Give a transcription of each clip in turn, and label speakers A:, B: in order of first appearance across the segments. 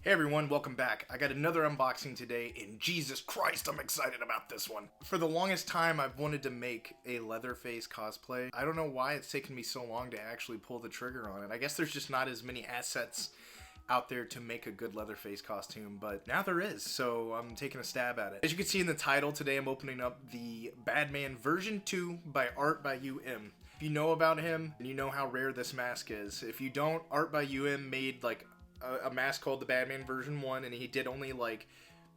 A: Hey everyone, welcome back. I got another unboxing today, and Jesus Christ, I'm excited about this one. For the longest time, I've wanted to make a Leatherface cosplay. I don't know why it's taken me so long to actually pull the trigger on it. I guess there's just not as many assets out there to make a good Leatherface costume, but now there is, so I'm taking a stab at it. As you can see in the title, today I'm opening up the Badman version 2 by Artbyum. If you know about him, and you know how rare this mask is. If you don't, Artbyum made like a mask called the Badman version 1, and he did only like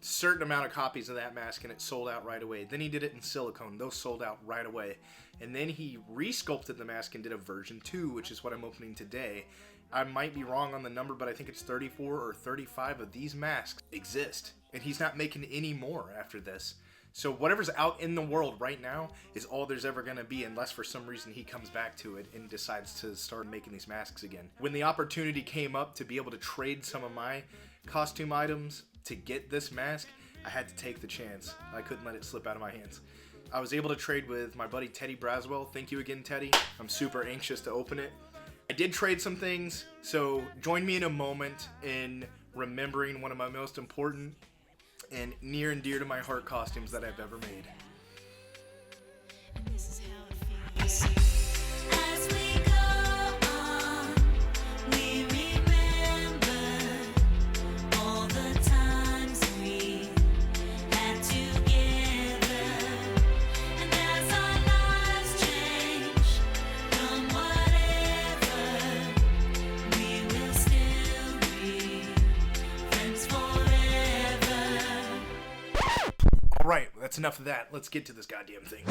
A: a certain amount of copies of that mask and it sold out right away. Then he did it in silicone, those sold out right away. And then he re-sculpted the mask and did a version 2, which is what I'm opening today. I might be wrong on the number, but I think it's 34 or 35 of these masks exist, and he's not making any more after this. So whatever's out in the world right now is all there's ever going to be, unless for some reason he comes back to it and decides to start making these masks again. When the opportunity came up to be able to trade some of my costume items to get this mask, I had to take the chance. I couldn't let it slip out of my hands. I was able to trade with my buddy Teddy Braswell. Thank you again, Teddy. I'm super anxious to open it. I did trade some things, so join me in a moment in remembering one of my most important and near and dear to my heart costumes that I've ever made.
B: This is how it feels. As we go on, we remember all the times we had together. And as our lives change from whatever, we will still be friends forever.
A: Alright, that's enough of that. Let's get to this goddamn thing.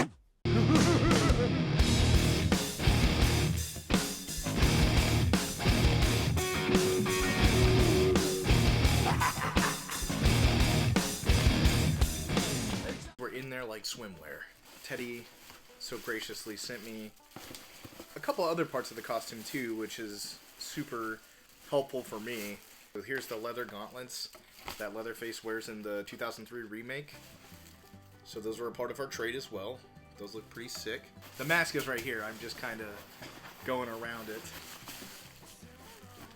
A: We're in there like swimwear. Teddy so graciously sent me a couple other parts of the costume too, which is super helpful for me. So here's the leather gauntlets that Leatherface wears in the 2003 remake. So those were a part of our trade as well. Those look pretty sick. The mask is right here. I'm just kind of going around it.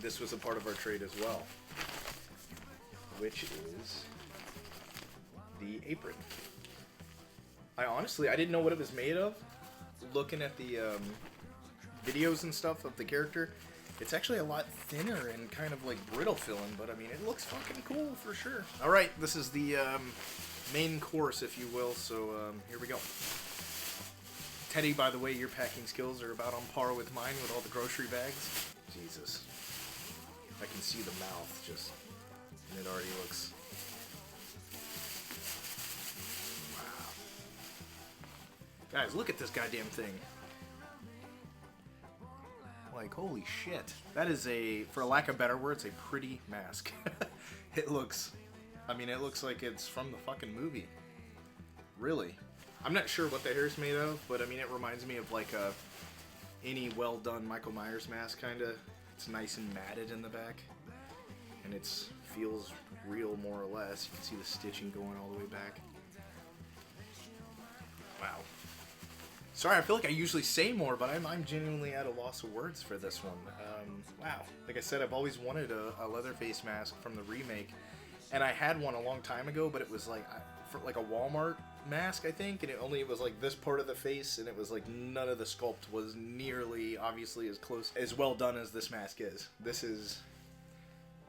A: This was a part of our trade as well, which is the apron. I didn't know what it was made of. Looking at the videos and stuff of the character, it's actually a lot thinner and kind of like brittle feeling, but I mean, it looks fucking cool for sure. All right, this is the main course, if you will, so here we go. Teddy, by the way, your packing skills are about on par with mine with all the grocery bags. Jesus. I can see the mouth just, and it already looks... Wow. Guys, look at this goddamn thing. Like, holy shit. That is a, for lack of better words, a pretty mask. It looks... I mean, it looks like it's from the fucking movie. Really. I'm not sure what the hair is made of, but I mean, it reminds me of like any well-done Michael Myers mask, kind of. It's nice and matted in the back. And it feels real, more or less. You can see the stitching going all the way back. Wow. Sorry, I feel like I usually say more, but I'm genuinely at a loss of words for this one. Wow. Like I said, I've always wanted a Leatherface mask from the remake. And I had one a long time ago, but it was like for like a Walmart mask, I think, and it was like this part of the face, and it was like none of the sculpt was nearly, obviously, as close, as well done as this mask is. This is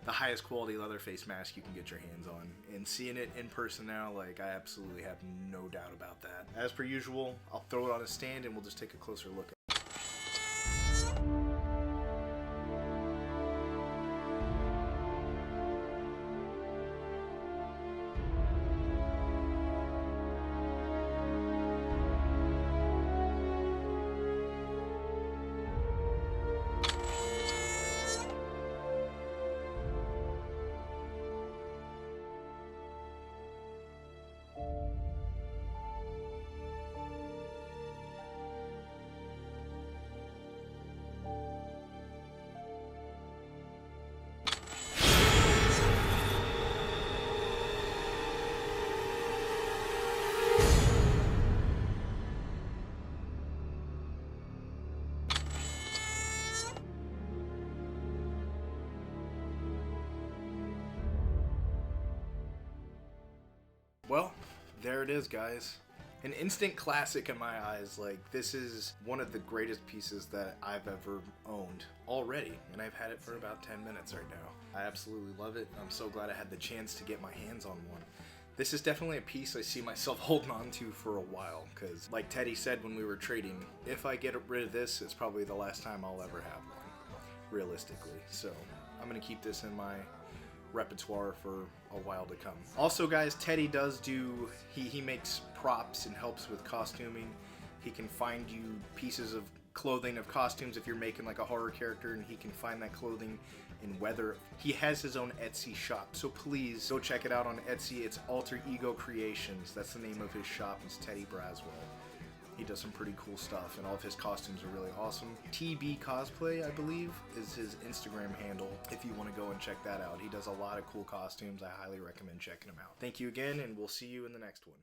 A: the highest quality Leatherface mask you can get your hands on, and seeing it in person now, like, I absolutely have no doubt about that. As per usual, I'll throw it on a stand, and we'll just take a closer look. Well, there it is, guys. An instant classic in my eyes. Like, this is one of the greatest pieces that I've ever owned already, and I've had it for about 10 minutes right now. I absolutely love it. I'm so glad I had the chance to get my hands on one. This is definitely a piece I see myself holding on to for a while, because like Teddy said when we were trading, if I get rid of this, it's probably the last time I'll ever have one, realistically. So I'm going to keep this in my repertoire for a while to come. Also, guys, Teddy does do, he makes props and helps with costuming. He can find you pieces of clothing of costumes if you're making like a horror character, and he can find that clothing in weather. He has his own Etsy shop, so please go check it out on Etsy. It's Alter Ego Creations. That's the name of his shop. It's Teddy Braswell. He does some pretty cool stuff, and all of his costumes are really awesome. TB Cosplay, I believe, is his Instagram handle if you want to go and check that out. He does a lot of cool costumes. I highly recommend checking him out. Thank you again, and we'll see you in the next one.